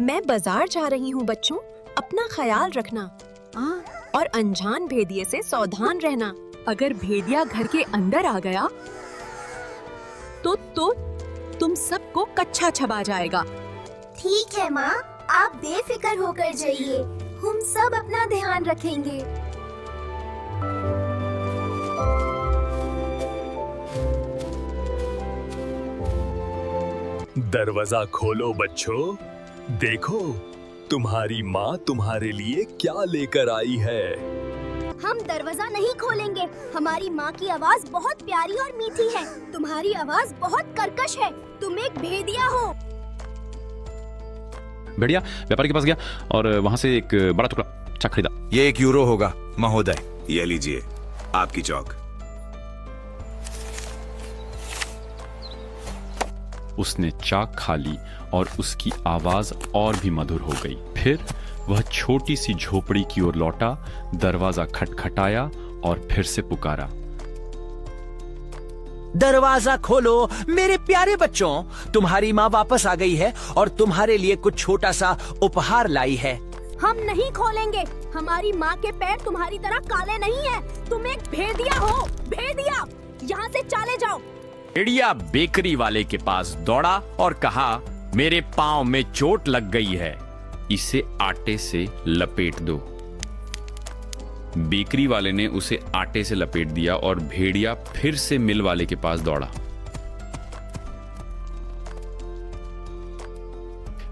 मैं बाजार जा रही हूँ बच्चों, अपना ख्याल रखना और अनजान भेदिये से सावधान रहना। अगर भेदिया घर के अंदर आ गया तो तुम सबको कच्चा छबा जाएगा। ठीक है माँ, आप बेफिक्र होकर जाइए, हम सब अपना ध्यान रखेंगे। दरवाजा खोलो बच्चों, देखो तुम्हारी माँ तुम्हारे लिए क्या लेकर आई है। हम दरवाजा नहीं खोलेंगे, हमारी माँ की आवाज बहुत प्यारी और मीठी है। तुम्हारी आवाज बहुत कर्कश है, तुम एक भेदिया हो। भेड़िया व्यापारी के पास गया और वहां से एक बड़ा टुकड़ा चाक खरीदा। ये 1 यूरो होगा महोदय। ये लीजिए आपकी चौक। उसने चाक खा ली और उसकी आवाज और भी मधुर हो गई। फिर वह छोटी सी झोपड़ी की ओर लौटा, दरवाजा खटखटाया और फिर से पुकारा, दरवाजा खोलो मेरे प्यारे बच्चों, तुम्हारी माँ वापस आ गई है और तुम्हारे लिए कुछ छोटा सा उपहार लाई है। हम नहीं खोलेंगे, हमारी माँ के पैर तुम्हारी तरह काले नहीं है। तुम एक भेदिया हो, भेदिया, यहाँ से चले जाओ। भेड़िया बेकरी वाले के पास दौड़ा और कहा, मेरे पांव में चोट लग गई है, इसे आटे से लपेट दो। बेकरी वाले ने उसे आटे से लपेट दिया और भेड़िया फिर से मिल वाले के पास दौड़ा।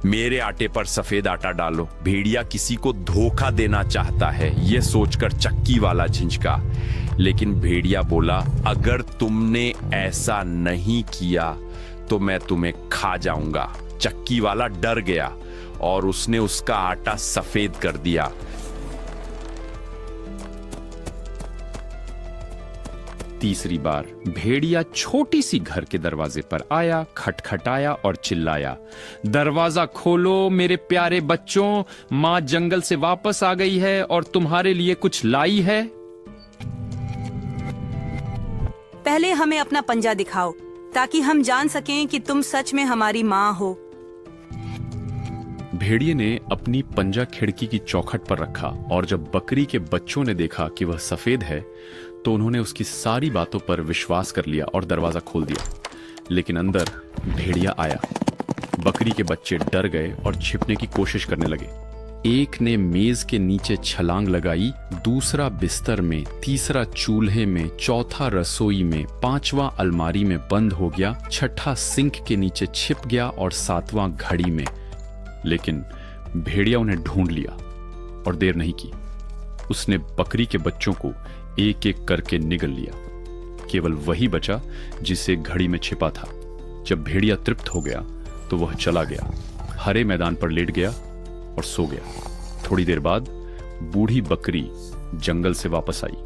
मेरे आटे पर सफेद आटा डालो। भेड़िया किसी को धोखा देना चाहता है, यह सोचकर चक्की वाला झिंझका। लेकिन भेड़िया बोला, अगर तुमने ऐसा नहीं किया तो मैं तुम्हें खा जाऊंगा। चक्की वाला डर गया और उसने उसका आटा सफेद कर दिया। तीसरी बार भेड़िया छोटी सी घर के दरवाजे पर आया, खटखटाया और चिल्लाया, दरवाजा खोलो मेरे प्यारे बच्चों, माँ जंगल से वापस आ गई है और तुम्हारे लिए कुछ लाई है। पहले हमें अपना पंजा दिखाओ ताकि हम जान सकें कि तुम सच में हमारी माँ हो। भेड़िए ने अपनी पंजा खिड़की की चौखट पर रखा और जब बकरी के बच्चों ने देखा कि वह सफेद है तो उन्होंने उसकी सारी बातों पर विश्वास कर लिया और दरवाजा खोल दिया। लेकिन अंदर भेड़िया आया। बकरी के बच्चे डर गए और छिपने की कोशिश करने लगे। एक ने मेज के नीचे छलांग लगाई, दूसरा बिस्तर में, तीसरा चूल्हे में, चौथा रसोई में, पांचवा अलमारी में बंद हो गया, छठा सिंक के नीचे छिप गया और सातवां घड़ी में। लेकिन भेड़िया उन्हें ढूंढ लिया और देर नहीं की। उसने बकरी के बच्चों को एक एक करके निगल लिया। केवल वही बचा जिसे घड़ी में छिपा था। जब भेड़िया तृप्त हो गया तो वह चला गया, हरे मैदान पर लेट गया और सो गया। थोड़ी देर बाद बूढ़ी बकरी जंगल से वापस आई।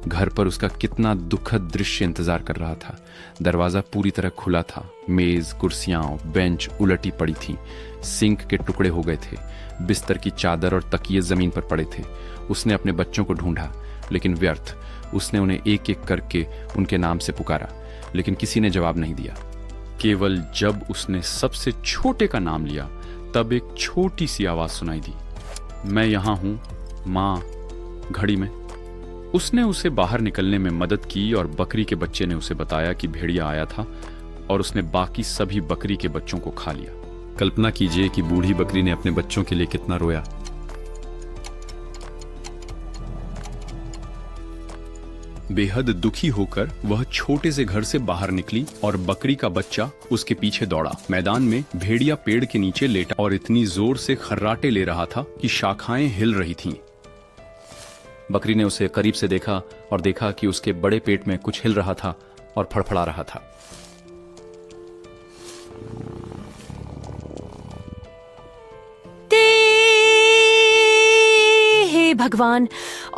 घर पर उसका कितना दुखद दृश्य इंतजार कर रहा था। दरवाजा पूरी तरह खुला था, मेज, कुर्सियां, बेंच उलटी पड़ी थी, सिंक के टुकड़े हो गए थे, बिस्तर की चादर और तकिए जमीन पर पड़े थे। उसने अपने बच्चों को ढूंढा लेकिन व्यर्थ। उसने उन्हें एक एक करके उनके नाम से पुकारा लेकिन किसी ने जवाब नहीं दिया। केवल जब उसने सबसे छोटे का नाम लिया तब एक छोटी सी आवाज सुनाई दी, मैं यहां हूं मां, घड़ी में। उसने उसे बाहर निकलने में मदद की और बकरी के बच्चे ने उसे बताया कि भेड़िया आया था और उसने बाकी सभी बकरी के बच्चों को खा लिया। कल्पना कीजिए कि बूढ़ी बकरी ने अपने बच्चों के लिए कितना रोया। बेहद दुखी होकर वह छोटे से घर से बाहर निकली और बकरी का बच्चा उसके पीछे दौड़ा। मैदान में भेड़िया पेड़ के नीचे लेटा और इतनी जोर से खर्राटे ले रहा था कि शाखाएं हिल रही थीं। बकरी ने उसे करीब से देखा और देखा कि उसके बड़े पेट में कुछ हिल रहा था और फड़फड़ा रहा था। हे भगवान,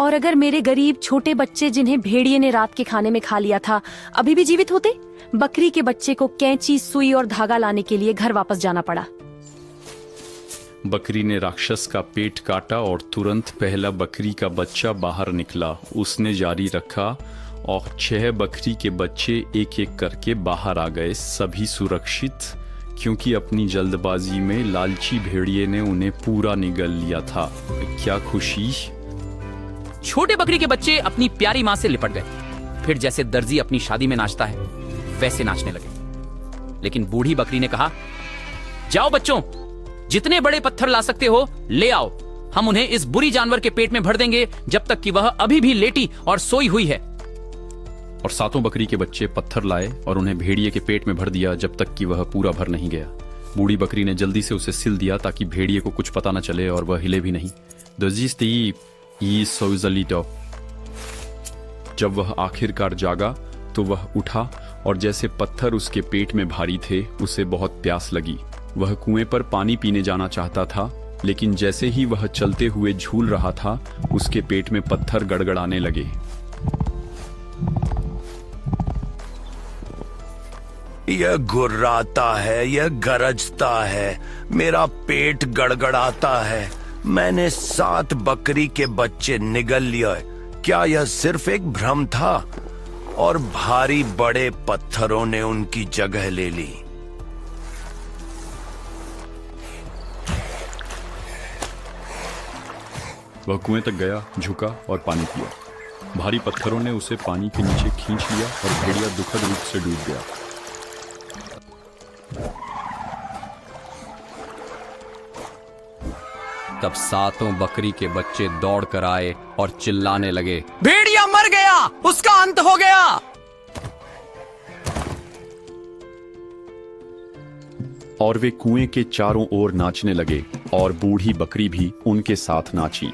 और अगर मेरे गरीब छोटे बच्चे जिन्हें भेड़िए ने रात के खाने में खा लिया था अभी भी जीवित होते। बकरी के बच्चे को कैंची, सुई और धागा लाने के लिए घर वापस जाना पड़ा। बकरी ने राक्षस का पेट काटा और तुरंत पहला बकरी का बच्चा बाहर निकला। उसने जारी रखा और 6 बकरी के बच्चे एक एक करके बाहर आ गए, सभी सुरक्षित, क्योंकि अपनी जल्दबाजी में लालची भेड़िए ने उन्हें पूरा निगल लिया था। क्या खुशी! छोटे बकरी के बच्चे अपनी प्यारी माँ से लिपट गए। फिर जैसे दर्जी अपनी शादी में नाचता है वैसे नाचने लगे। लेकिन बूढ़ी बकरी ने कहा, जाओ बच्चों, जितने बड़े पत्थर ला सकते हो ले आओ। हम उन्हें इस बुरी जानवर के पेट में भर देंगे जब तक कि वह अभी भी लेटी और सोई हुई है। और सातों बकरी के बच्चे पत्थर लाए और उन्हें भेड़िए के पेट में भर दिया जब तक कि वह पूरा भर नहीं गया। बूढ़ी बकरी ने जल्दी से उसे सिल दिया ताकि भेड़िए को कुछ पता न चले और वह हिले भी नहीं। जब वह आखिरकार जागा तो वह उठा और जैसे पत्थर उसके पेट में भारी थे, उसे बहुत प्यास लगी। वह कुएं पर पानी पीने जाना चाहता था, लेकिन जैसे ही वह चलते हुए झूल रहा था, उसके पेट में पत्थर गड़गड़ाने लगे। यह गुर्राता है, यह गरजता है, मेरा पेट गड़गड़ाता है। मैंने 7 बकरी के बच्चे निगल लिए। क्या यह सिर्फ एक भ्रम था? और भारी बड़े पत्थरों ने उनकी जगह ले ली। वह कुएं तक गया, झुका और पानी पिया। भारी पत्थरों ने उसे पानी के नीचे खींच लिया और भेड़िया दुखद रूप से डूब गया। तब सातों बकरी के बच्चे दौड़ कर आए और चिल्लाने लगे, भेड़िया मर गया, उसका अंत हो गया। और वे कुएं के चारों ओर नाचने लगे और बूढ़ी बकरी भी उनके साथ नाची।